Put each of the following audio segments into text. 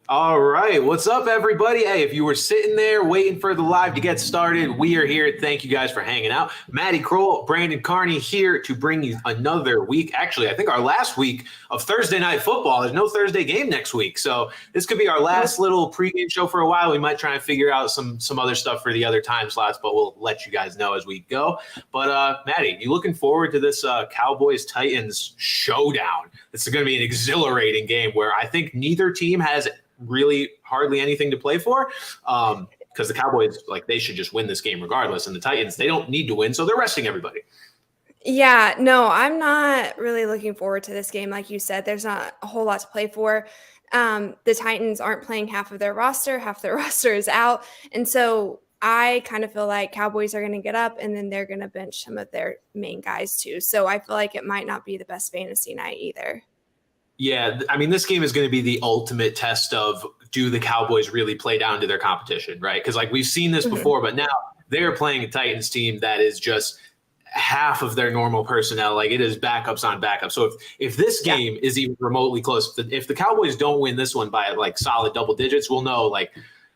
All right. What's up, everybody? Hey, if you were sitting there waiting for the live to get started, we are here. Thank you guys for hanging out. Madi Kroll, Brandon Carney here to bring you another week. Actually, I think our last week of Thursday Night Football. There's no Thursday game next week. So this could be our last little pregame show for a while. We might try and figure out some other stuff for the other time slots, but we'll let you guys know as we go. But, Madi, you looking forward to this Cowboys-Titans showdown? This is going to be an exhilarating game where I think neither team has really hardly anything to play for, because the Cowboys, they should just win this game regardless, and the Titans, they don't need to win, so they're resting everybody. Yeah, no, I'm not really looking forward to this game. Like you said, there's not a whole lot to play for. The Titans aren't playing half their roster is out, and so I kind of feel like Cowboys are going to get up and then they're going to bench some of their main guys too. So I feel like it might not be the best fantasy night either. Yeah, I mean, this game is going to be the ultimate test of, do the Cowboys really play down to their competition, right? Because we've seen this before, but now they're playing a Titans team that is just half of their normal personnel. It is backups on backups. So if this game is even remotely close, if the Cowboys don't win this one by solid double digits, we'll know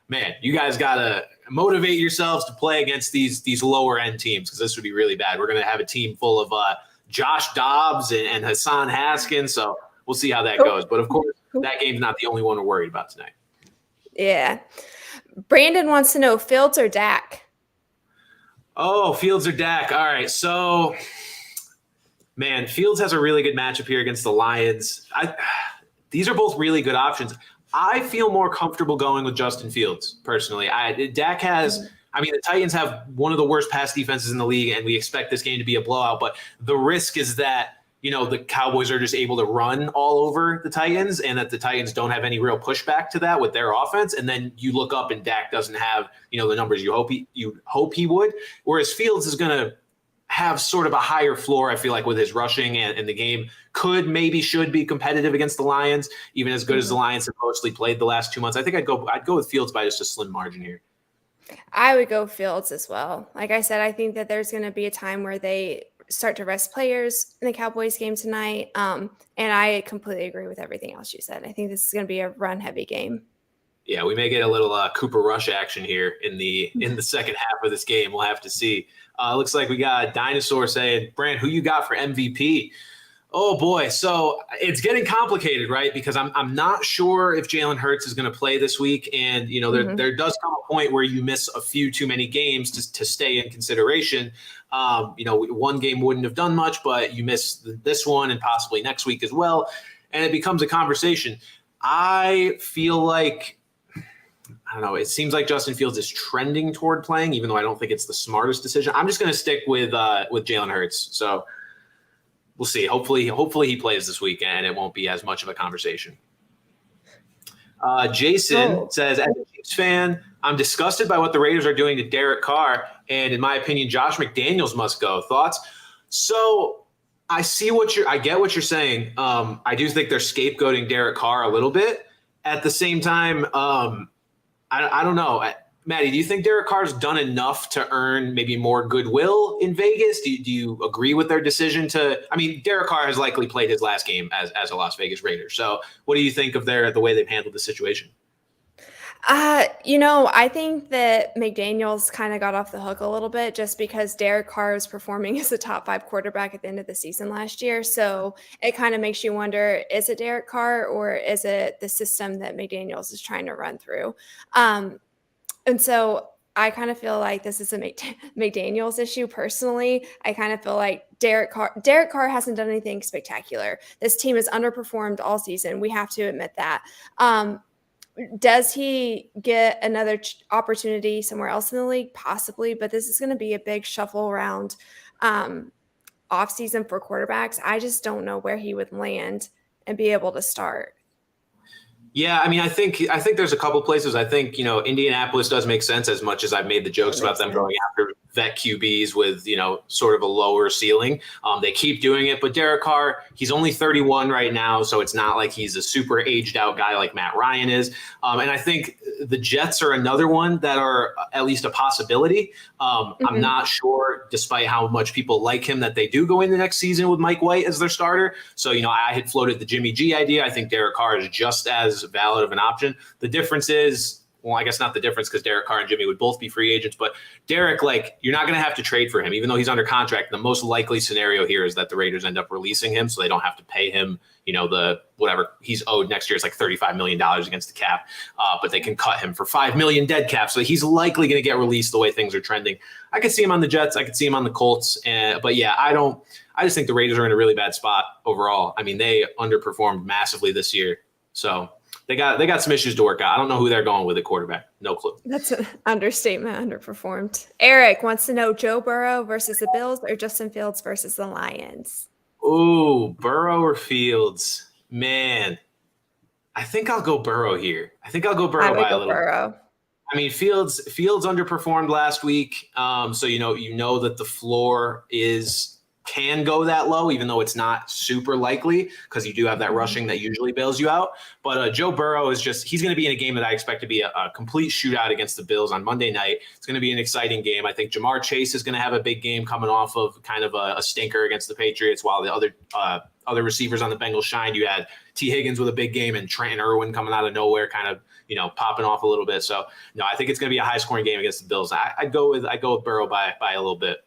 man, you guys got to motivate yourselves to play against these lower end teams, because this would be really bad. We're going to have a team full of Josh Dobbs and Hassan Haskins. So we'll see how that goes. But, of course, that game's not the only one we're worried about tonight. Yeah. Brandon wants to know, Fields or Dak? Oh, Fields or Dak. All right. So, man, Fields has a really good matchup here against the Lions. These are both really good options. I feel more comfortable going with Justin Fields, personally. Dak has – the Titans have one of the worst pass defenses in the league, and we expect this game to be a blowout. But the risk is that – the Cowboys are just able to run all over the Titans, and that the Titans don't have any real pushback to that with their offense. And then you look up and Dak doesn't have, the numbers you hope he would. Whereas Fields is going to have sort of a higher floor, I feel like, with his rushing, and the game should be competitive against the Lions, even as good as the Lions have mostly played the last 2 months. I think I'd go with Fields by just a slim margin here. I would go Fields as well. Like I said, I think that there's going to be a time where they start to rest players in the Cowboys game tonight. And I completely agree with everything else you said. I think this is going to be a run-heavy game. Yeah, we may get a little Cooper Rush action here in the second half of this game. We'll have to see. Looks like we got Dinosaur saying, Brand, who you got for MVP? Oh, boy. So it's getting complicated, right? Because I'm not sure if Jalen Hurts is going to play this week. And, there does come a point where you miss a few too many games to stay in consideration. One game wouldn't have done much, but you miss this one and possibly next week as well. And it becomes a conversation. I feel like, I don't know, it seems like Justin Fields is trending toward playing, even though I don't think it's the smartest decision. I'm just going to stick with Jalen Hurts. So we'll see. Hopefully he plays this week and it won't be as much of a conversation. Jason says, as a Chiefs fan, I'm disgusted by what the Raiders are doing to Derek Carr, and in my opinion, Josh McDaniels must go. Thoughts? So I get what you're saying. I do think they're scapegoating Derek Carr a little bit. At the same time, I don't know. Madi, do you think Derek Carr's done enough to earn maybe more goodwill in Vegas? Do you agree with their decision to – Derek Carr has likely played his last game as a Las Vegas Raider. So what do you think of the way they've handled the situation? I think that McDaniels kind of got off the hook a little bit just because Derek Carr was performing as a top 5 quarterback at the end of the season last year. So it kind of makes you wonder, is it Derek Carr or is it the system that McDaniels is trying to run through? And so I kind of feel like this is a McDaniels issue personally. I kind of feel like Derek Carr hasn't done anything spectacular. This team has underperformed all season. We have to admit that. Does he get another opportunity somewhere else in the league? Possibly, but this is going to be a big shuffle around offseason for quarterbacks. I just don't know where he would land and be able to start. Yeah, I think there's a couple places. I think, Indianapolis does make sense, as much as I've made the jokes about them going after vet QBs with, sort of a lower ceiling. They keep doing it, but Derek Carr, he's only 31 right now, so it's not like he's a super aged out guy like Matt Ryan is. And I think the Jets are another one that are at least a possibility. I'm not sure, despite how much people like him, that they do go in the next season with Mike White as their starter. So, I had floated the Jimmy G idea. I think Derek Carr is just as valid of an option. The difference is, well, I guess not the difference because Derek Carr and Jimmy would both be free agents, but Derek, you're not going to have to trade for him, even though he's under contract. The most likely scenario here is that the Raiders end up releasing him so they don't have to pay him, the whatever he's owed next year is like $35 million against the cap, but they can cut him for $5 million dead cap. So he's likely going to get released the way things are trending. I could see him on the Jets. I could see him on the Colts. But yeah, I just think the Raiders are in a really bad spot overall. I mean, they underperformed massively this year. So they got some issues to work out. I don't know who they're going with at quarterback. No clue. That's an understatement, underperformed. Eric wants to know Joe Burrow versus the Bills or Justin Fields versus the Lions. Ooh, Burrow or Fields? Man, I think I'll go Burrow here. I think I'll go Burrow by a little. Burrow. I mean, Fields underperformed last week. So you know that the floor can go that low, even though it's not super likely because you do have that rushing that usually bails you out. But Joe Burrow he's going to be in a game that I expect to be a complete shootout against the Bills on Monday night. It's going to be an exciting game. I think Jamar Chase is going to have a big game coming off of kind of a stinker against the Patriots, while the other receivers on the Bengals shined. You had T. Higgins with a big game and Trent Irwin coming out of nowhere, kind of, popping off a little bit. So, no, I think it's going to be a high scoring game against the Bills. I'd go with Burrow by a little bit.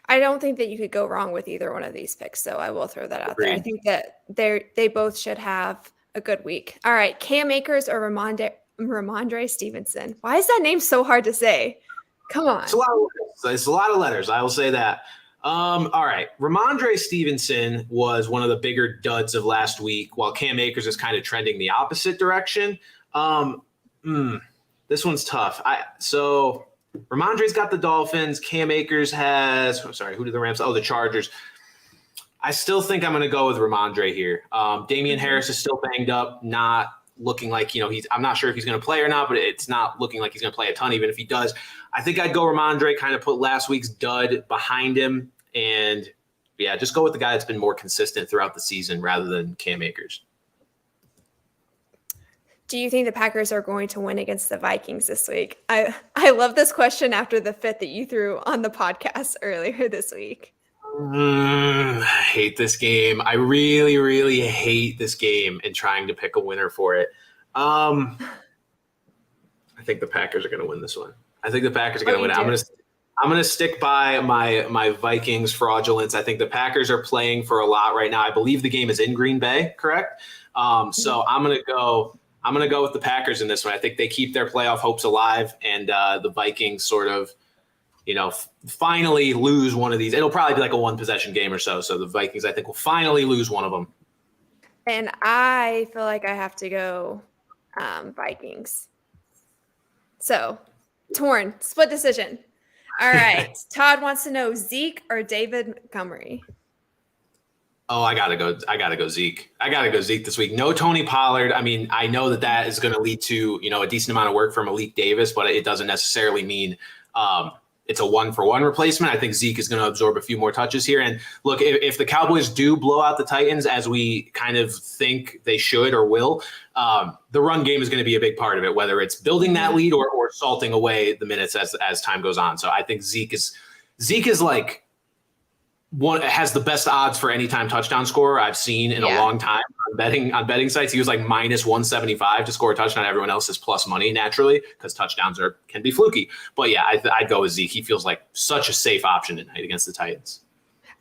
I don't think that you could go wrong with either one of these picks, so I will throw that out there. I think that they both should have a good week. All right, Cam Akers or Ramondre Stevenson. Why is that name so hard to say? Come on. It's a lot of letters. I will say that. All right, Ramondre Stevenson was one of the bigger duds of last week, while Cam Akers is kind of trending the opposite direction. This one's tough. Ramondre's got the Dolphins. Cam Akers who did the Rams? Oh, the Chargers. I still think I'm going to go with Ramondre here. Damian Harris is still banged up, not looking like, I'm not sure if he's going to play or not, but it's not looking like he's going to play a ton, even if he does. I think I'd go Ramondre, kind of put last week's dud behind him, and yeah, just go with the guy that's been more consistent throughout the season rather than Cam Akers. Do you think the Packers are going to win against the Vikings this week? I love this question after the fit that you threw on the podcast earlier this week. I hate this game. I really, really hate this game and trying to pick a winner for it. I think the Packers are going to win this one. I think the Packers are going to win it. I'm going to stick by my Vikings fraudulence. I think the Packers are playing for a lot right now. I believe the game is in Green Bay, correct? So I'm going to go with the Packers in this one. I think they keep their playoff hopes alive, and the Vikings sort of, finally lose one of these. It'll probably be like a one-possession game or so. So the Vikings, I think, will finally lose one of them. And I feel like I have to go Vikings. So, torn, split decision. All right. Todd wants to know Zeke or David Montgomery. Oh, I gotta go Zeke. I gotta go Zeke this week. No Tony Pollard. I mean, I know that is going to lead to, a decent amount of work for Malik Davis, but it doesn't necessarily mean it's a 1-for-1 replacement. I think Zeke is going to absorb a few more touches here. And look, if the Cowboys do blow out the Titans, as we kind of think they should or will, the run game is going to be a big part of it, whether it's building that lead or salting away the minutes as time goes on. So I think Zeke is like, has the best odds for anytime touchdown scorer I've seen in a long time on betting sites. He was like minus 175 to score a touchdown. Everyone else is plus money naturally because touchdowns can be fluky. But yeah, I'd go with Zeke. He feels like such a safe option tonight against the Titans.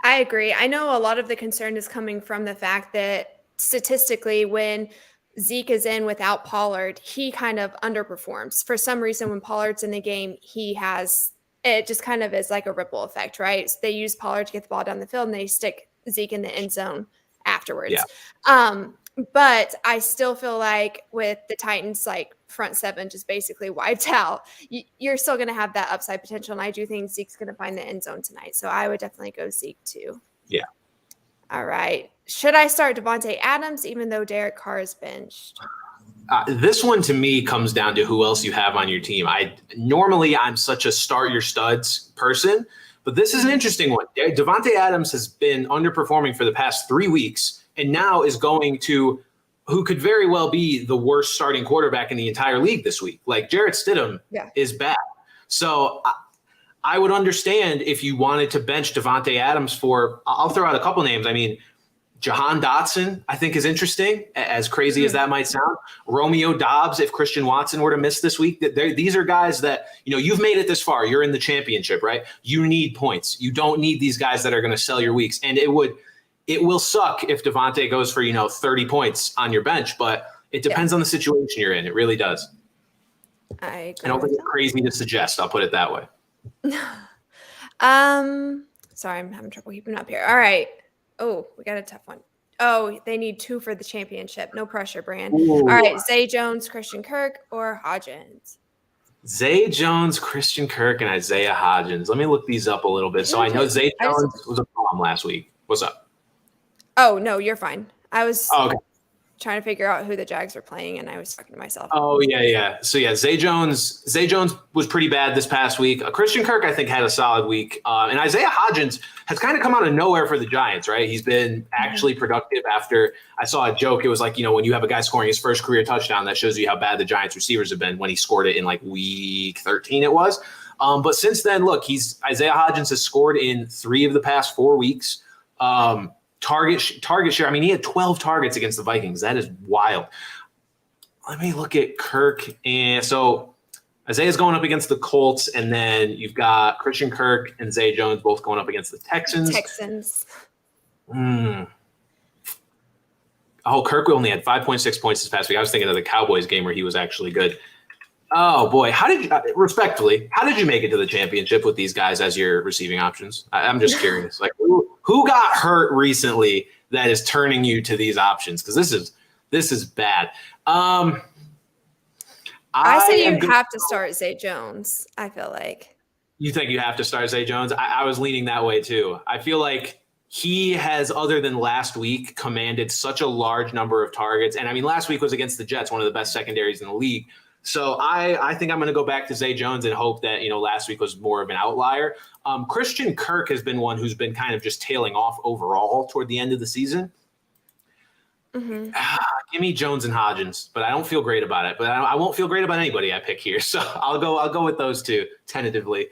I agree. I know a lot of the concern is coming from the fact that statistically, when Zeke is in without Pollard, he kind of underperforms. For some reason, when Pollard's in the game, it just kind of is like a ripple effect, right? So they use Pollard to get the ball down the field and they stick Zeke in the end zone afterwards. Yeah. But I still feel like with the Titans, like front seven just basically wiped out, you're still going to have that upside potential. And I do think Zeke's going to find the end zone tonight. So I would definitely go Zeke too. Yeah. All right. Should I start Devante Adams even though Derek Carr is benched? This one to me comes down to who else you have on your team. I'm such a start your studs person, but this is an interesting one. Devante Adams has been underperforming for the past 3 weeks, and now is going to who could very well be the worst starting quarterback in the entire league this week. Like Jarrett Stidham is bad. So I would understand if you wanted to bench Devante Adams for, I'll throw out a couple names. I mean, Jahan Dotson, I think, is interesting, as crazy as that might sound. Romeo Dobbs, if Christian Watson were to miss this week. These are guys that, you've made it this far. You're in the championship, right? You need points. You don't need these guys that are going to sell your weeks. And it will suck if Devante goes for, 30 points on your bench, but it depends on the situation you're in. It really does. I don't think it's crazy to suggest. I'll put it that way. Sorry, I'm having trouble keeping up here. All right. Oh, we got a tough one. Oh, they need 2 for the championship. No pressure, Bran. Ooh. All right, Zay Jones, Christian Kirk, or Hodgins? Zay Jones, Christian Kirk, and Isaiah Hodgins. Let me look these up a little bit. So I know Zay Jones was a problem last week. What's up? Oh, no, you're fine. I was okay. Trying to figure out who the Jags were playing, and I was talking to myself. Oh, yeah. So, Zay Jones was pretty bad this past week. Christian Kirk, I think, had a solid week. And Isaiah Hodgins has kind of come out of nowhere for the Giants, right? He's been actually productive after – I saw a joke. It was like, when you have a guy scoring his first career touchdown, that shows you how bad the Giants receivers have been when he scored it in, like, week 13 it was. But since then, look, Isaiah Hodgins has scored in 3 of the past 4 weeks. Target share. I mean, he had 12 targets against the Vikings. That is wild. Let me look at Kirk. And so Isaiah's going up against the Colts, and then you've got Christian Kirk and Zay Jones both going up against the Texans. Oh, Kirk only had 5.6 points this past week. I was thinking of the Cowboys game where he was actually good. Oh, boy. How did you make it to the championship with these guys as your receiving options? I'm just curious. Like, who got hurt recently that is turning you to these options? Because this is bad. I say you have to start Zay Jones, I feel like. You think you have to start Zay Jones? I was leaning that way, too. I feel like he has, other than last week, commanded such a large number of targets. And, I mean, last week was against the Jets, one of the best secondaries in the league. So I think I'm going to go back to Zay Jones and hope that, last week was more of an outlier. Christian Kirk has been one who's been kind of just tailing off overall toward the end of the season. Mm-hmm. Give me Jones and Hodgins, but I don't feel great about it. But I won't feel great about anybody I pick here. So I'll go with those two tentatively.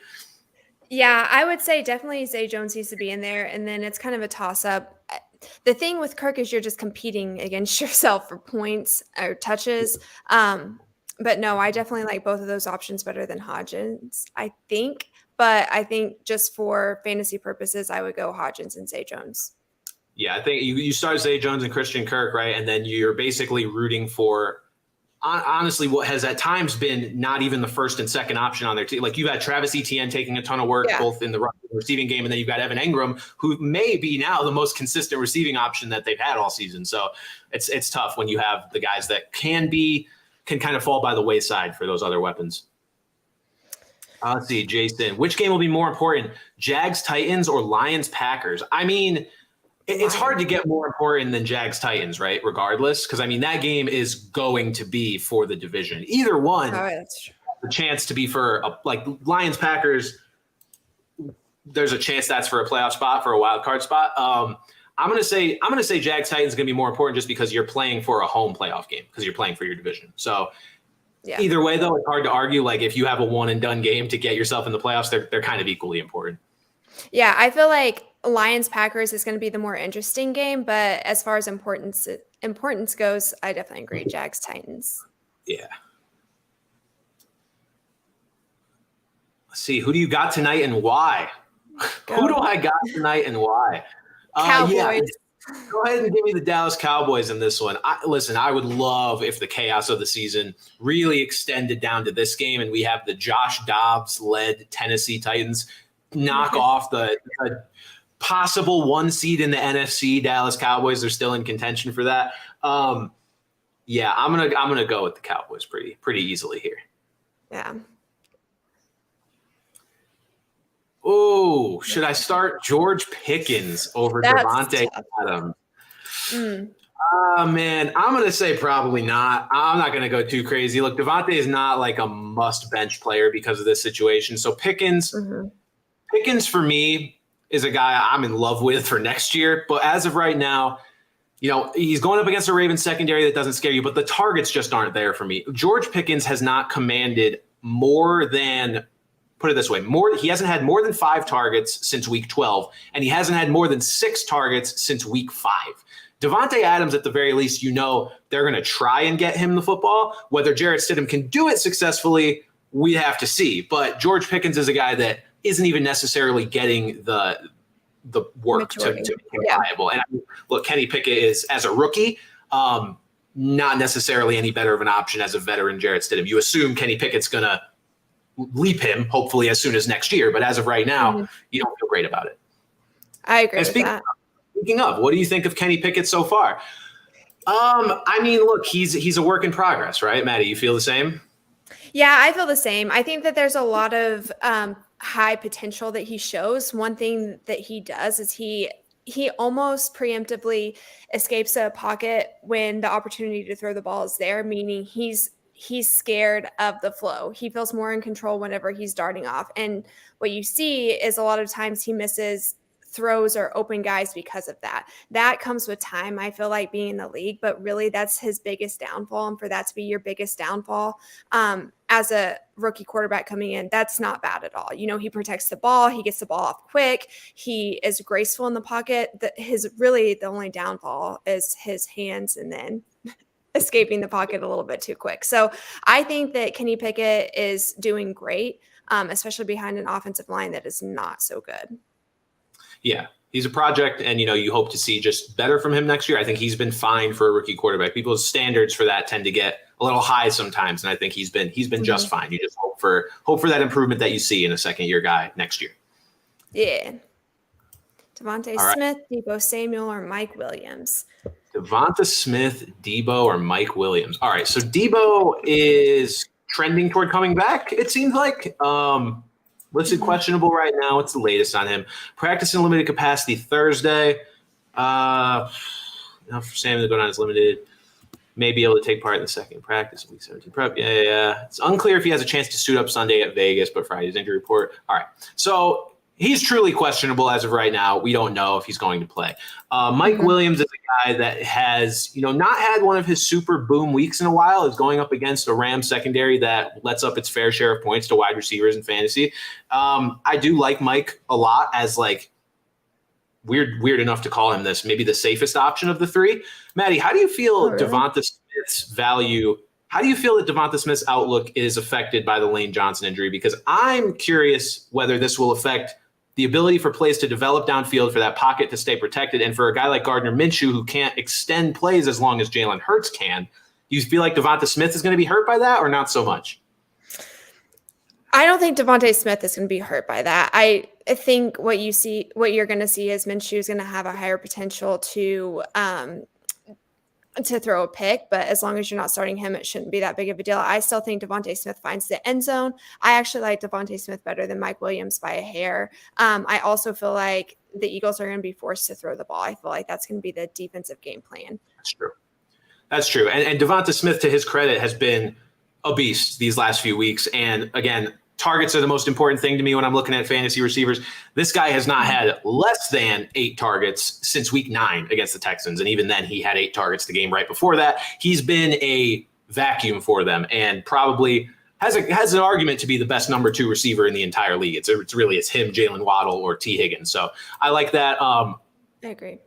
Yeah, I would say definitely Zay Jones needs to be in there. And then it's kind of a toss-up. The thing with Kirk is you're just competing against yourself for points or touches. But no, I definitely like both of those options better than Hodgins, I think. But I think just for fantasy purposes, I would go Hodgins and Zay Jones. Yeah, I think you start Zay Jones and Christian Kirk, right? And then you're basically rooting for, honestly, what has at times been not even the first and second option on their team. Like you've had Travis Etienne taking a ton of work, both in the receiving game, and then you've got Evan Engram, who may be now the most consistent receiving option that they've had all season. So it's tough when you have the guys that can kind of fall by the wayside for those other weapons. Let's see, Jason. Which game will be more important, Jags-Titans or Lions-Packers? I mean, it's hard to get more important than Jags-Titans, right, regardless? Because, I mean, that game is going to be for the division. Either one has a chance to be for, Lions-Packers, there's a chance that's for a playoff spot, for a wild card spot. I'm gonna say Jags Titans is gonna be more important just because you're playing for a home playoff game because you're playing for your division. So either way, though, it's hard to argue. Like if you have a one and done game to get yourself in the playoffs, they're kind of equally important. Yeah, I feel like Lions Packers is going to be the more interesting game, but as far as importance goes, I definitely agree. Jags Titans. Yeah. Let's see, who do you got tonight and why? Who do I got tonight and why? Cowboys. Go ahead and give me the Dallas Cowboys in this one. Listen, I would love if the chaos of the season really extended down to this game and we have the Josh Dobbs-led Tennessee Titans knock off the possible 1 seed in the NFC. Dallas Cowboys are still in contention for that. I'm gonna go with the Cowboys pretty easily here. Yeah. Oh, should I start George Pickens over Devante Adams? Man, I'm going to say probably not. I'm not going to go too crazy. Look, Devante is not like a must bench player because of this situation. So Pickens for me is a guy I'm in love with for next year. But as of right now, he's going up against a Ravens secondary that doesn't scare you, but the targets just aren't there for me. George Pickens has not commanded more than, put it this way, he hasn't had more than 5 targets since week 12, and he hasn't had more than 6 targets since week 5. Devante Adams, at the very least, they're going to try and get him the football. Whether Jarrett Stidham can do it successfully, we have to see. But George Pickens is a guy that isn't even necessarily getting the work to be viable. And look, Kenny Pickett is, as a rookie, not necessarily any better of an option as a veteran Jarrett Stidham. You assume Kenny Pickett's going to leap him, hopefully as soon as next year. But as of right now, you don't feel great about it. I agree with that. Speaking of, what do you think of Kenny Pickett so far? Look, he's a work in progress, right? Maddie, you feel the same? Yeah, I feel the same. I think that there's a lot of high potential that he shows. One thing that he does is he almost preemptively escapes a pocket when the opportunity to throw the ball is there, meaning he's scared of the flow. He feels more in control whenever he's darting off. And what you see is a lot of times he misses throws or open guys because of that. That comes with time, I feel like, being in the league, but really that's his biggest downfall. And for that to be your biggest downfall as a rookie quarterback coming in, that's not bad at all. He protects the ball. He gets the ball off quick. He is graceful in the pocket. The only downfall is his hands and then escaping the pocket a little bit too quick. So I think that Kenny Pickett is doing great, especially behind an offensive line that is not so good. Yeah, he's a project, and you hope to see just better from him next year. I think he's been fine for a rookie quarterback. People's standards for that tend to get a little high sometimes, and I think he's been just fine. You just hope for that improvement that you see in a second-year guy next year. Yeah. Devontae Smith, Deebo Samuel, or Mike Williams? Devonta Smith, Deebo, or Mike Williams. All right, so Deebo is trending toward coming back, it seems like. Listed questionable right now. What's the latest on him? Practice in limited capacity Thursday. For Samuel to go down as limited. May be able to take part in the second practice week 17 prep. Yeah. It's unclear if he has a chance to suit up Sunday at Vegas, but Friday's injury report. All right. So he's truly questionable as of right now. We don't know if he's going to play. Mike Williams is a guy that has, not had one of his super boom weeks in a while. Is going up against a Rams secondary that lets up its fair share of points to wide receivers in fantasy. I do like Mike a lot as weird enough to call him this, maybe the safest option of the 3. Maddie, how do you feel Devonta Smith's value? How do you feel that Devonta Smith's outlook is affected by the Lane Johnson injury? Because I'm curious whether this will affect the ability for plays to develop downfield, for that pocket to stay protected, and for a guy like Gardner Minshew who can't extend plays as long as Jalen Hurts can. Do you feel like Devonta Smith is going to be hurt by that or not so much? I don't think Devontae Smith is going to be hurt by that. I think what you're going to see is Minshew is going to have a higher potential to throw a pick, but as long as you're not starting him, it shouldn't be that big of a deal. I still think Devontae Smith finds the end zone. I actually like Devontae Smith better than Mike Williams by a hair. I also feel like the Eagles are going to be forced to throw the ball. I feel like that's going to be the defensive game plan. That's true. And Devonta Smith, to his credit, has been a beast these last few weeks. And again, targets are the most important thing to me when I'm looking at fantasy receivers. This guy has not had less than 8 targets since week 9 against the Texans. And even then he had 8 targets the game right before that. He's been a vacuum for them and probably has an argument to be the best number 2 receiver in the entire league. It's him, Jalen Waddle, or T. Higgins. So I like that. I agree.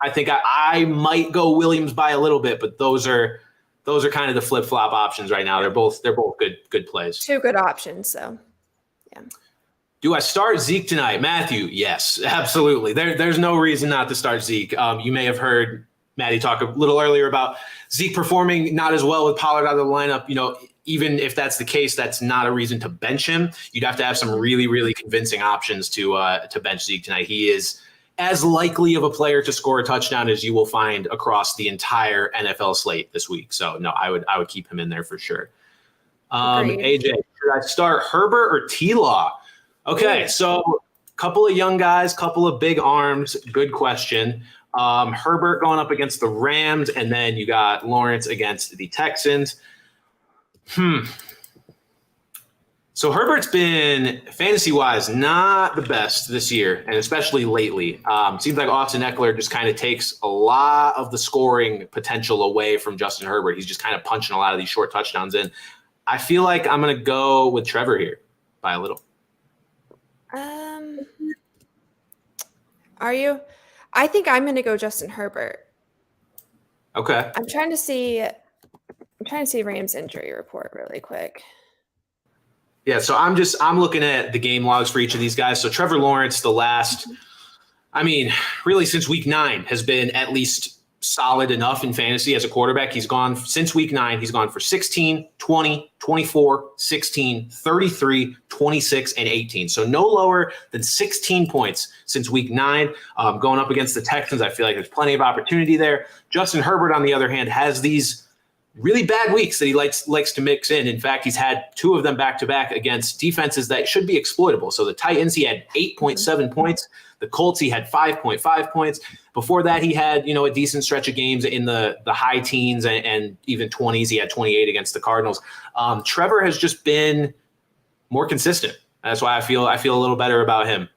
I think I might go Williams by a little bit, but those are kind of the flip-flop options right now. They're both good plays. 2 good options, so yeah. Do I start Zeke tonight? Matthew, yes, absolutely. There's no reason not to start Zeke. You may have heard Maddie talk a little earlier about Zeke performing not as well with Pollard out of the lineup. Even if that's the case, that's not a reason to bench him. You'd have to have some really, really convincing options to bench Zeke tonight. He is as likely of a player to score a touchdown as you will find across the entire NFL slate this week. So no, I would keep him in there for sure. AJ, should I start Herbert or T-Law? Okay, so couple of young guys, couple of big arms. Good question. Herbert going up against the Rams, and then you got Lawrence against the Texans. So Herbert's been, fantasy-wise, not the best this year, and especially lately. Seems like Austin Eckler just kind of takes a lot of the scoring potential away from Justin Herbert. He's just kind of punching a lot of these short touchdowns in. I feel like I'm going to go with Trevor here by a little. Are you? I think I'm going to go Justin Herbert. Okay. I'm trying to see Rams injury report really quick. Yeah, so I'm looking at the game logs for each of these guys. So Trevor Lawrence, really since week 9 has been at least solid enough in fantasy as a quarterback. He's gone since week 9, he's gone for 16, 20, 24, 16, 33, 26, and 18. So no lower than 16 points since week 9. Going up against the Texans, I feel like there's plenty of opportunity there. Justin Herbert, on the other hand, has these really bad weeks that he likes to mix in. In fact, he's had 2 of them back-to-back against defenses that should be exploitable. So the Titans, he had 8.7 points. The Colts, he had 5.5 points. Before that, he had, a decent stretch of games in the high teens and even 20s. He had 28 against the Cardinals. Trevor has just been more consistent. That's why I feel a little better about him.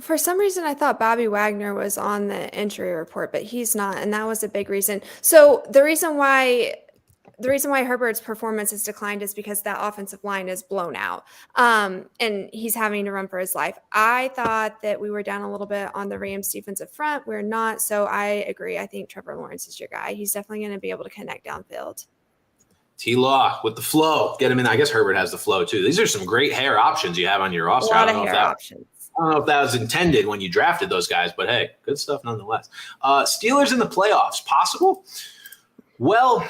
For some reason, I thought Bobby Wagner was on the injury report, but he's not, and that was a big reason. So the reason why Herbert's performance has declined is because that offensive line is blown out, and he's having to run for his life. I thought that we were down a little bit on the Rams defensive front. We're not, so I agree. I think Trevor Lawrence is your guy. He's definitely going to be able to connect downfield. T-Law with the flow. Get him in. I guess Herbert has the flow, too. These are some great hair options you have on your roster. A lot of hair options. I don't know if that was intended when you drafted those guys, but hey, good stuff nonetheless. Steelers in the playoffs, possible? Well,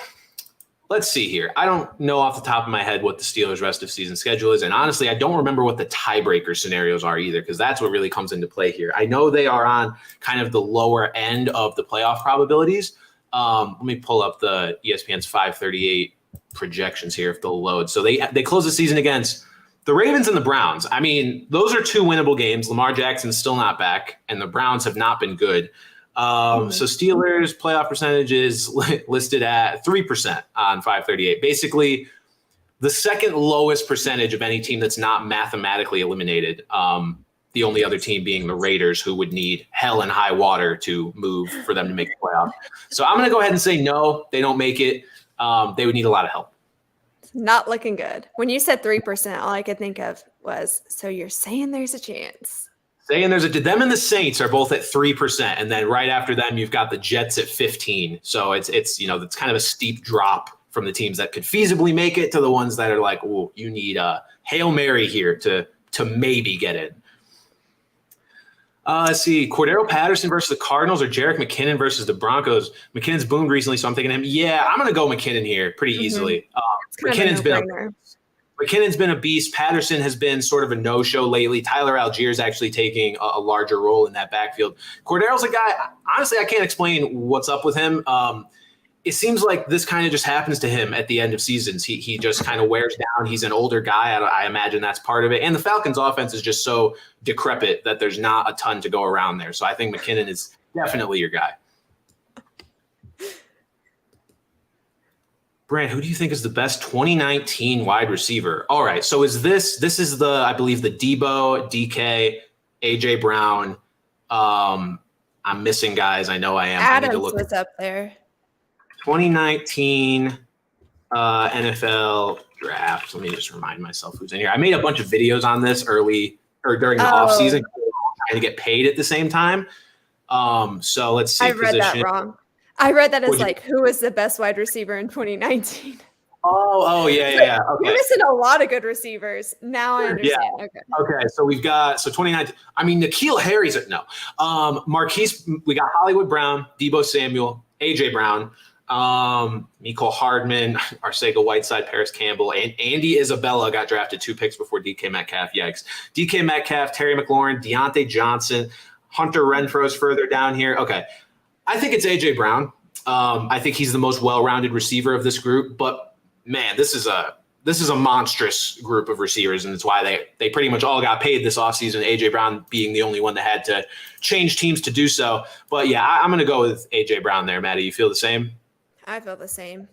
let's see here. I don't know off the top of my head what the Steelers' rest of season schedule is, and honestly, I don't remember what the tiebreaker scenarios are either, because that's what really comes into play here. I know they are on kind of the lower end of the playoff probabilities. Let me pull up the ESPN's 538 projections here if they'll load. So they close the season against the Ravens and the Browns. I mean, those are 2 winnable games. Lamar Jackson's still not back, and the Browns have not been good. So Steelers playoff percentage is listed at 3% on 538. Basically, the second lowest percentage of any team that's not mathematically eliminated. The only other team being the Raiders, who would need hell and high water to move for them to make the playoff. So I'm going to go ahead and say no, they don't make it. They would need a lot of help. Not looking good. When you said 3%, all I could think of was, so you're saying there's a chance. Saying them and the Saints are both at 3%, and then right after them you've got the Jets at 15. So it's it's kind of a steep drop from the teams that could feasibly make it to the ones that are like, oh, you need a Hail Mary here to maybe get in. Let's see, Cordero Patterson versus the Cardinals or Jerick McKinnon versus the Broncos. McKinnon's boomed recently, so I'm thinking him. Yeah, I'm going to go McKinnon here pretty easily. McKinnon's been a beast. Patterson has been sort of a no-show lately. Tyler Allgeier's actually taking a larger role in that backfield. Cordero's a guy, honestly, I can't explain what's up with him. It seems like this kind of just happens to him at the end of seasons. He just kind of wears down. He's an older guy. I imagine that's part of it. And the Falcons' offense is just so decrepit that there's not a ton to go around there. So I think McKinnon is definitely your guy. Bran, who do you think is the best 2019 wide receiver? All right, so this is the, I believe, the Debo, DK, AJ Brown. I'm missing guys. I know I am. Adams was up there. 2019 NFL draft. Let me just remind myself who's in here. I made a bunch of videos on this early or during the offseason, trying to get paid at the same time. So let's see. I read that wrong. I read that as who was the best wide receiver in 2019? Oh, yeah. Okay. You're missing a lot of good receivers. Now I understand. Yeah. Okay. So we've got 2019. I mean, N'Keal Harry's Marquise. We got Hollywood Brown, Debo Samuel, AJ Brown, Mecole Hardman, Arcega-Whiteside, Paris Campbell, and Andy Isabella got drafted 2 picks before DK Metcalf. Yikes. DK Metcalf, Terry McLaurin, Deontay Johnson, Hunter Renfro's further down here. Okay. I think it's AJ Brown. I think he's the most well-rounded receiver of this group, but man, this is a this is a monstrous group of receivers, and it's why they pretty much all got paid this offseason, A.J. Brown being the only one that had to change teams to do so. But, yeah, I'm going to go with A.J. Brown there. Maddie, you feel the same? I feel the same.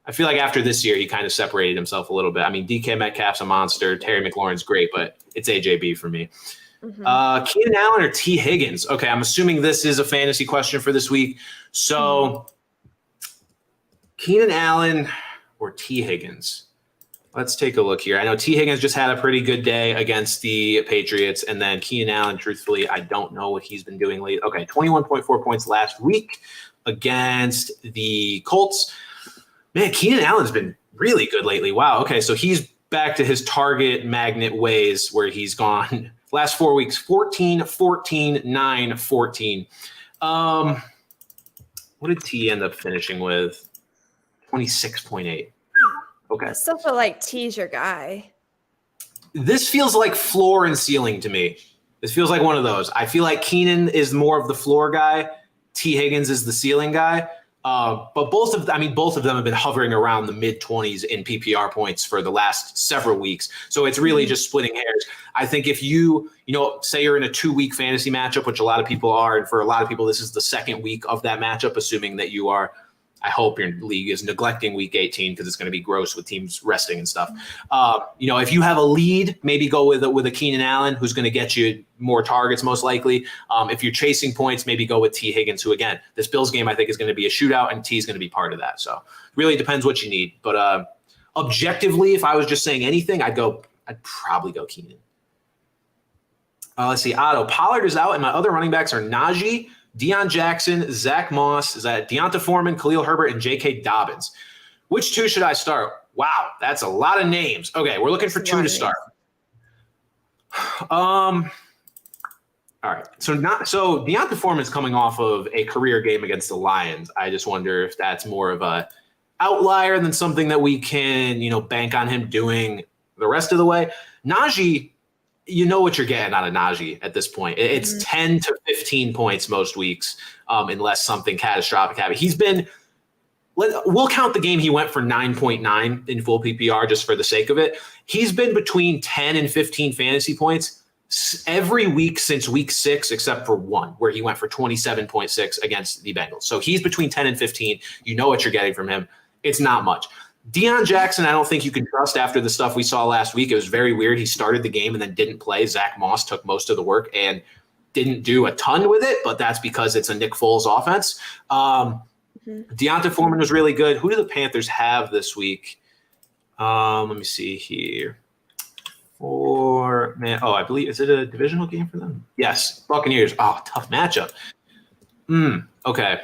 I feel like after this year, he kind of separated himself a little bit. I mean, DK Metcalf's a monster. Terry McLaurin's great, but it's AJB for me. Keenan Allen or T. Higgins? Okay, I'm assuming this is a fantasy question for this week. So Keenan Allen or T. Higgins? Let's take a look here. I know T. Higgins just had a pretty good day against the Patriots, and then Keenan Allen, truthfully, I don't know what he's been doing lately. Okay, 21.4 points last week against the Colts. Man, Keenan Allen's been really good lately. Wow. Okay, so he's back to his target magnet ways where he's gone last 4 weeks, 14, 14, 9, 14. What did T end up finishing with? 26.8. Okay. I still feel like T's your guy. This feels like floor and ceiling to me. This feels like one of those. I feel like Keenan is more of the floor guy. T. Higgins is the ceiling guy. But both of them have been hovering around the mid-20s in PPR points for the last several weeks. So it's really just splitting hairs. I think if you say you're in a 2-week fantasy matchup, which a lot of people are, and for a lot of people, this is the second week of that matchup, assuming that you are, I hope your league is neglecting week 18 because it's going to be gross with teams resting and stuff. If you have a lead, maybe go with a Keenan Allen who's going to get you more targets most likely. If you're chasing points, maybe go with T. Higgins, who again, this Bills game I think is going to be a shootout and T is going to be part of that. So really depends what you need. But objectively, if I was just saying anything, I'd probably go Keenan. Let's see. Otto Pollard is out, and my other running backs are Najee, Deion Jackson, Zach Moss, is that Deonta Foreman, Khalil Herbert, and J.K. Dobbins. Which two should I start? Wow, that's a lot of names. Okay, we're looking for two to start. All right. So Deonta Foreman's coming off of a career game against the Lions. I just wonder if that's more of a outlier than something that we can, bank on him doing the rest of the way. Najee, you know what you're getting out of Najee at this point. It's 10 to 15 points most weeks, unless something catastrophic happens. We'll count the game he went for 9.9 in full PPR just for the sake of it. He's been between 10 and 15 fantasy points every week since week 6, except for one, where he went for 27.6 against the Bengals. So he's between 10 and 15. You know what you're getting from him. It's not much. Deion Jackson, I don't think you can trust after the stuff we saw last week. It was very weird. He started the game and then didn't play. Zach Moss took most of the work and didn't do a ton with it, but that's because it's a Nick Foles offense. Deonta Foreman was really good. Who do the Panthers have this week? Let me see here. I believe, is it a divisional game for them? Yes, Buccaneers. Oh, tough matchup. Okay.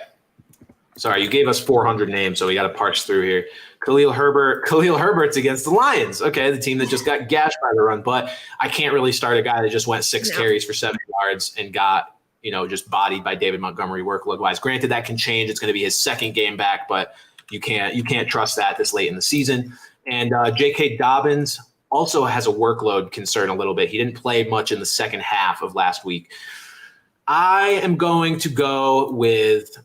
Sorry, you gave us 400 names, so we got to parse through here. Khalil Herbert's against the Lions. Okay, the team that just got gashed by the run, but I can't really start a guy that just went 6 carries for 7 yards and got, just bodied by David Montgomery workload-wise. Granted, that can change. It's going to be his second game back, but you can't trust that this late in the season. And J.K. Dobbins also has a workload concern a little bit. He didn't play much in the second half of last week. I am going to go with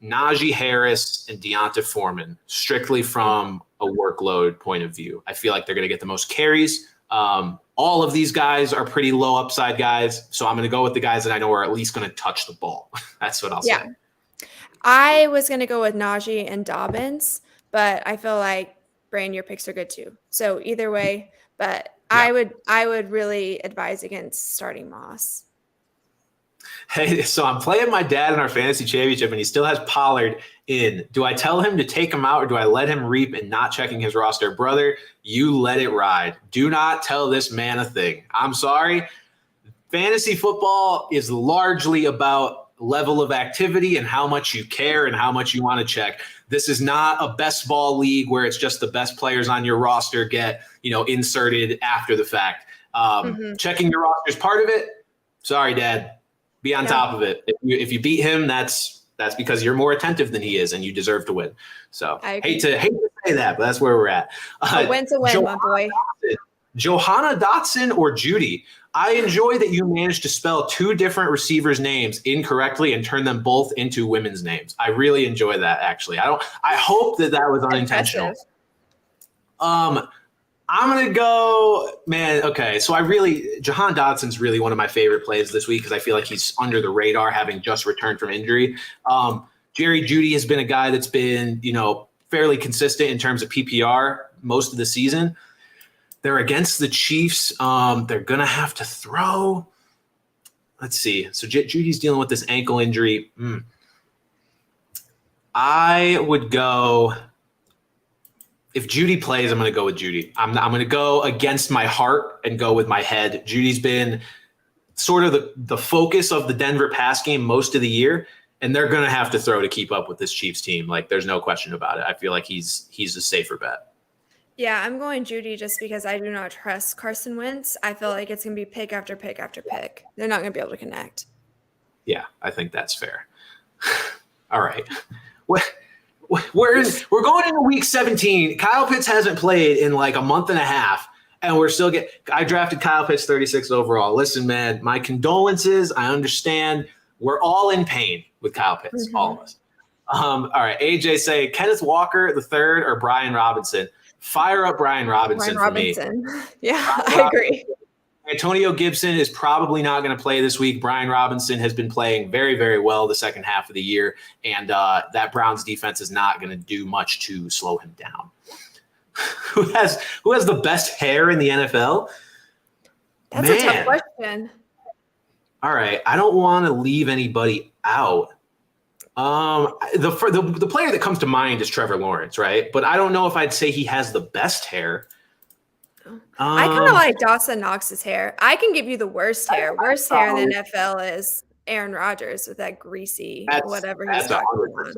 Najee Harris and Deonta Foreman, strictly from a workload point of view. I feel like they're going to get the most carries. All of these guys are pretty low upside guys, so I'm going to go with the guys that I know are at least going to touch the ball. That's what I'll say. I was going to go with Najee and Dobbins, but I feel like, Bran, your picks are good too. So either way, but I would really advise against starting Moss. Hey, so I'm playing my dad in our fantasy championship, and he still has Pollard in. Do I tell him to take him out, or do I let him reap and not checking his roster? Brother, you let it ride. Do not tell this man a thing. I'm sorry. Fantasy football is largely about level of activity and how much you care and how much you want to check. This is not a best ball league where it's just the best players on your roster get, inserted after the fact. Checking your roster is part of it. Sorry, Dad. Be on top of it. If you beat him, that's because you're more attentive than he is, and you deserve to win. So hate to say that, but that's where we're at. A win's a win, my boy. Johanna Dotson or Jeudy. I enjoy that you managed to spell 2 different receivers' names incorrectly and turn them both into women's names. I really enjoy that, actually. I hope that was unintentional. I'm going to go, man. Okay. So Jahan Dotson's really one of my favorite plays this week because I feel like he's under the radar having just returned from injury. Jerry Jeudy has been a guy that's been, fairly consistent in terms of PPR most of the season. They're against the Chiefs. They're going to have to throw. Let's see. So Judy's dealing with this ankle injury. I would go – if Jeudy plays, I'm going to go with Jeudy. I'm going to go against my heart and go with my head. Judy's been sort of the focus of the Denver pass game most of the year, and they're going to have to throw to keep up with this Chiefs team. Like, there's no question about it. I feel like he's a safer bet. Yeah, I'm going Jeudy just because I do not trust Carson Wentz. I feel like it's going to be pick after pick after pick. They're not going to be able to connect. Yeah, I think that's fair. All right. We're going into week 17. Kyle Pitts hasn't played in like a month and a half, and we're still I drafted Kyle Pitts 36 overall. Listen, man, my condolences. I understand. We're all in pain with Kyle Pitts, all of us. All right, AJ say Kenneth Walker the third or Brian Robinson. Fire up Brian Robinson for me. Yeah, I agree. Antonio Gibson is probably not going to play this week. Brian Robinson has been playing very, very well the second half of the year, and that Browns defense is not going to do much to slow him down. Who has the best hair in the NFL? That's a tough question. All right, I don't want to leave anybody out. The player that comes to mind is Trevor Lawrence, right? But I don't know if I'd say he has the best hair. I kind of like Dawson Knox's hair. I can give you the worst hair. Worst hair in the NFL is Aaron Rodgers with that greasy whatever he's got going on.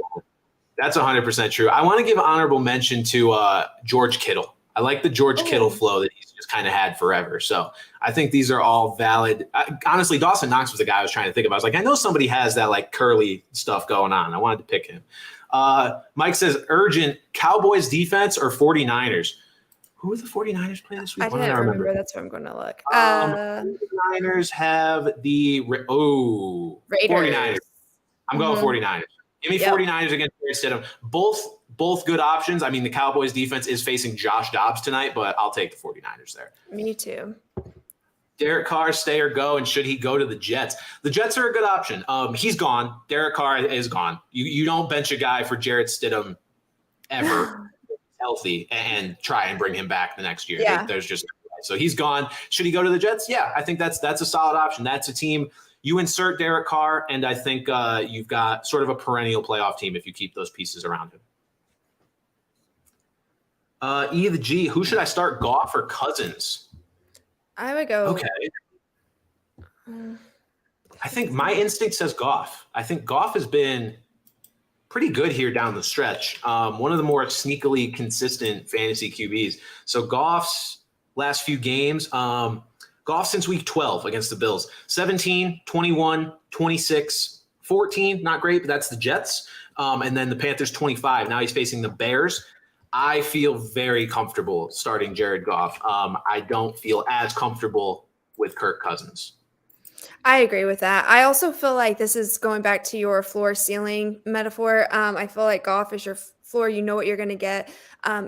That's 100% true. I want to give honorable mention to George Kittle. I like the George Kittle flow that he's just kind of had forever. So I think these are all valid. Honestly, Dawson Knox was the guy I was trying to think of. I was like, I know somebody has that like curly stuff going on. I wanted to pick him. Mike says, urgent Cowboys defense or 49ers? Who are the 49ers playing this week? I didn't remember. That's what I'm going to look. 49ers have the Raiders. 49ers. I'm going 49ers. Give me 49ers against Barry Stidham. Both good options. I mean, the Cowboys defense is facing Josh Dobbs tonight, but I'll take the 49ers there. Me too. Derek Carr, stay or go, and should he go to the Jets? The Jets are a good option. He's gone. Derek Carr is gone. You don't bench a guy for Jarrett Stidham ever. Healthy and try and bring him back the next year. Yeah. There's just so he's gone. Should he go to the Jets? Yeah, I think that's a solid option. That's a team you insert Derek Carr, and I think you've got sort of a perennial playoff team if you keep those pieces around him. E the G, who should I start, Goff or Cousins? I would go. Okay. I think my instinct says Goff. I think Goff has been pretty good here down the stretch. One of the more sneakily consistent fantasy QBs. So Goff's last few games, Goff since week 12 against the Bills, 17, 21, 26, 14, not great, but that's the Jets. And then the Panthers 25. Now he's facing the Bears. I feel very comfortable starting Jared Goff. I don't feel as comfortable with Kirk Cousins. I agree with that. I also feel like this is going back to your floor ceiling metaphor. I feel like Goff is your floor. You know what you're going to get.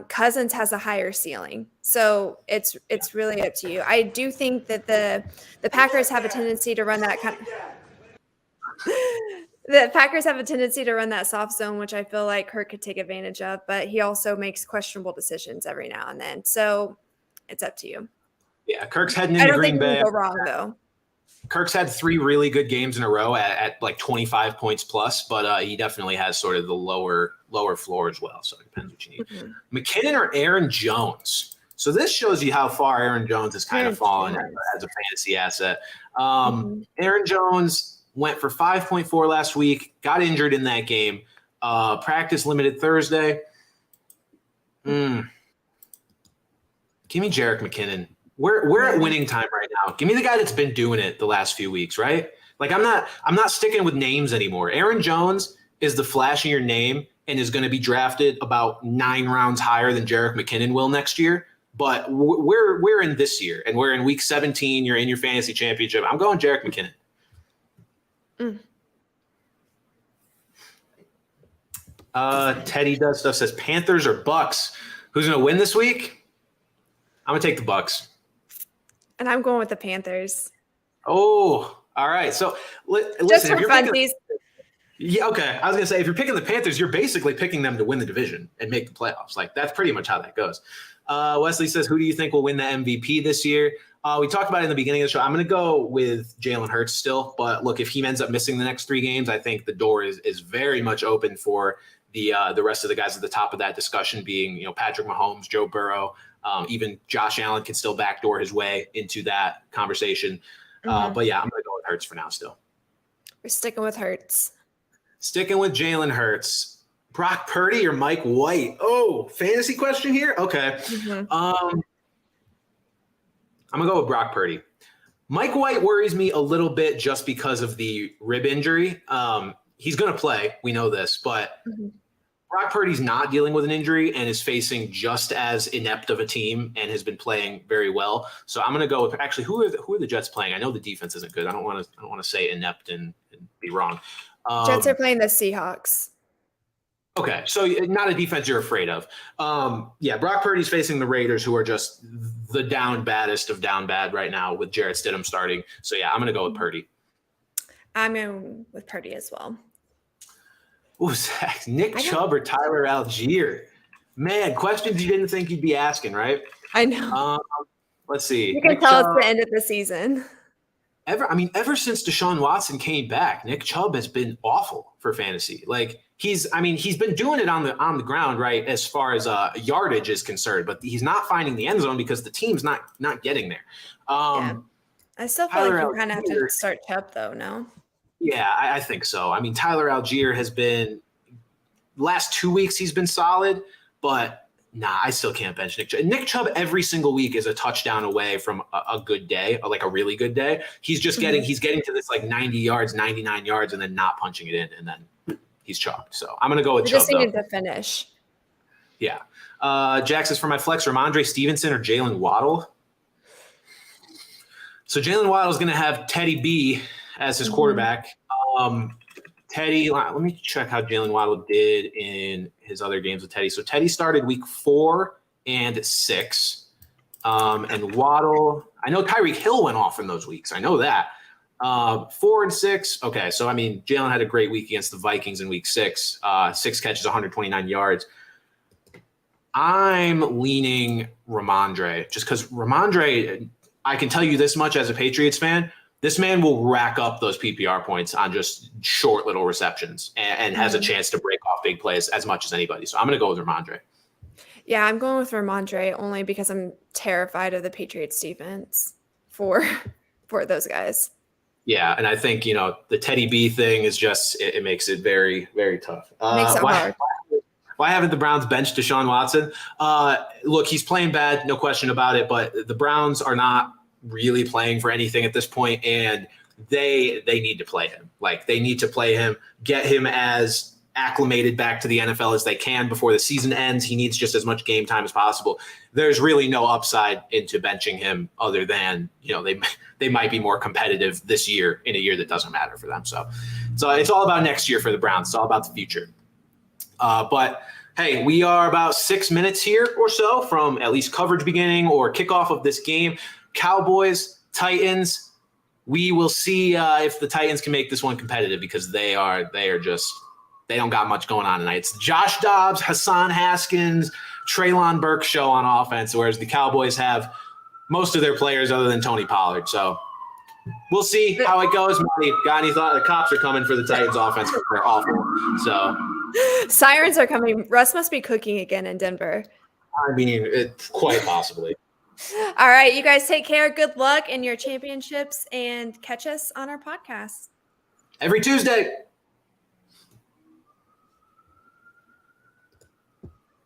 Cousins has a higher ceiling. So it's really up to you. I do think that the Packers have a tendency to run that kind of the Packers have a tendency to run that soft zone, which I feel like Kirk could take advantage of, but he also makes questionable decisions every now and then. So it's up to you. Yeah, Kirk's heading into Green Bay. I don't think you can go wrong, though. Kirk's had 3 really good games in a row at like 25 points plus, but he definitely has sort of the lower floor as well. So it depends what you need. Mm-hmm. McKinnon or Aaron Jones? So this shows you how far Aaron Jones has kind of fallen as a fantasy asset. Aaron Jones went for 5.4 last week, got injured in that game. Practice limited Thursday. Give me Jerick McKinnon. We're at winning time right now. Give me the guy that's been doing it the last few weeks, right? Like I'm not sticking with names anymore. Aaron Jones is the flashier name and is going to be drafted about 9 rounds higher than Jerick McKinnon will next year. But we're in this year, and we're in week 17. You're in your fantasy championship. I'm going Jerick McKinnon. Teddy does stuff, says Panthers or Bucks. Who's going to win this week? I'm going to take the Bucks. And I'm going with the Panthers. Oh, all right. So listen, Just for if you're funsies. yeah, okay. I was going to say, if you're picking the Panthers, you're basically picking them to win the division and make the playoffs. Like, that's pretty much how that goes. Wesley says, who do you think will win the MVP this year? We talked about it in the beginning of the show. I'm going to go with Jalen Hurts still. But look, if he ends up missing the next 3 games, I think the door is very much open for the rest of the guys at the top of that discussion being, Patrick Mahomes, Joe Burrow, even Josh Allen can still backdoor his way into that conversation. But yeah, I'm going to go with Hurts for now still. We're sticking with Hurts. Sticking with Jalen Hurts. Brock Purdy or Mike White? Oh, fantasy question here? Okay. I'm going to go with Brock Purdy. Mike White worries me a little bit just because of the rib injury. He's going to play. We know this. But Brock Purdy's not dealing with an injury and is facing just as inept of a team and has been playing very well. So I'm going to go with – actually, who are the Jets playing? I know the defense isn't good. I don't want to say inept and be wrong. Jets are playing the Seahawks. Okay, so not a defense you're afraid of. Yeah, Brock Purdy's facing the Raiders, who are just the down baddest of down bad right now with Jarrett Stidham starting. So, yeah, I'm going to go with Purdy. I'm going with Purdy as well. Ooh, Zach, Nick Chubb or Tyler Algier? Man, questions you didn't think you'd be asking, right? I know. Let's see. You can tell it's the end of the season. Ever since Deshaun Watson came back, Nick Chubb has been awful for fantasy. Like he's been doing it on the ground, right, as far as yardage is concerned, but he's not finding the end zone because the team's not getting there. Yeah. I still feel like you kind of have to start Chubb though, no? Yeah, I think so. I mean, Tyler Algier has been last 2 weeks he's been solid, but I still can't bench Nick Chubb. Nick Chubb every single week is a touchdown away from a good day, like a really good day. He's just getting to this like 90 yards, 99 yards, and then not punching it in, and then he's chalked. So I'm gonna go with Chubb. Just needed to finish. Yeah. Jack says for my flex, Ramondre Stevenson or Jalen Waddle. So Jalen Waddle is gonna have Teddy B as his quarterback. Teddy, let me check how Jalen Waddle did in his other games with Teddy. So Teddy started week 4 and 6. And Waddle, I know Tyreek Hill went off in those weeks. I know that. 4 and 6. Okay, so, Jalen had a great week against the Vikings in week 6. 6 catches, 129 yards. I'm leaning Ramondre just because Ramondre, I can tell you this much as a Patriots fan, this man will rack up those PPR points on just short little receptions and has a chance to break off big plays as much as anybody. So I'm going to go with Ramondre. Yeah, I'm going with Ramondre only because I'm terrified of the Patriots defense for those guys. Yeah, and I think, the Teddy B thing is just it makes it very, very tough. Makes it hard. Why haven't the Browns benched Deshaun Watson? Look, he's playing bad, no question about it, but the Browns are not really playing for anything at this point, and they need to play him. Like, they need to play him, get him as acclimated back to the NFL as they can before the season ends. He needs just as much game time as possible. There's really no upside into benching him other than, they might be more competitive this year in a year that doesn't matter for them. So it's all about next year for the Browns. It's all about the future. But hey, we are about 6 minutes here or so from at least coverage beginning or kickoff of this game. Cowboys, Titans. We will see if the Titans can make this one competitive because they don't got much going on tonight. It's Josh Dobbs, Hassan Haskins, Treylon Burks show on offense, whereas the Cowboys have most of their players other than Tony Pollard. So we'll see how it goes. Marty, got any thought? The cops are coming for the Titans offense. They're awful. So sirens are coming. Russ must be cooking again in Denver. Quite possibly. All right, you guys take care. Good luck in your championships and catch us on our podcast every Tuesday.